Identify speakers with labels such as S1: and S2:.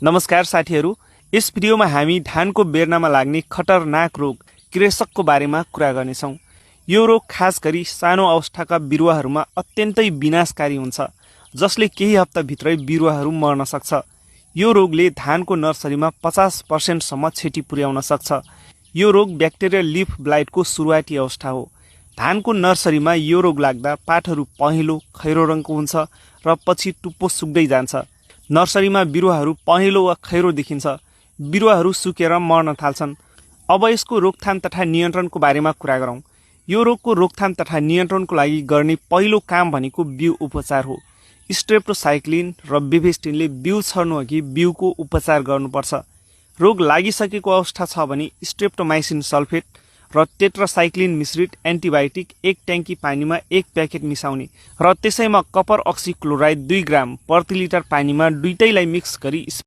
S1: नमस्कार साथीहरू, यस भिडियोमा हामी धानको बेर्नामा लाग्ने खतरनाक रोग कृषकको बारेमा कुरा गर्नेछौँ। यो रोग खास गरी सानो अवस्थाका बिरुवाहरूमा अत्यन्तै विनाशकारी हुन्छ, जसले केही हप्ताभित्रै बिरुवाहरू मर्न सक्छ। यो रोगले धानको नर्सरीमा 50% सम्म क्षति पुर्याउन सक्छ। यो रोग ब्याक्टेरियल लिफ ब्लाइटको सुरुवाती अवस्था हो। धानको नर्सरीमा यो रोग लाग्दा पातहरू पहेँलो खैरो रङको हुन्छ र पछि टुप्पो सुक्दै जान्छ। नर्सरीमा बिरुवाहरू पहेँलो वा खैरो देखिन्छ, बिरुवाहरू सुकेर मर्न थाल्छन्। अब यसको रोकथाम तथा नियन्त्रणको बारेमा कुरा गरौँ। यो रोगको रोकथाम तथा नियन्त्रणको लागि गर्ने पहिलो काम भनेको बिउ उपचार हो। स्ट्रेप्टोसाइक्लिन र बिभेस्टिनले बिउ छर्नु अघि बिउको उपचार गर्नुपर्छ। रोग लागिसकेको अवस्था छ भने स्ट्रेप्टोमाइसिन सल्फेट र टेट्रासाइक्लिन मिश्रित एन्टिबायोटिक 1 ट्याङ्की पानीमा 1 प्याकेट मिसाउने र त्यसैमा कपर अक्सीक्लोराइड 2 ग्राम प्रति लिटर पानीमा दुईटैलाई मिक्स गरी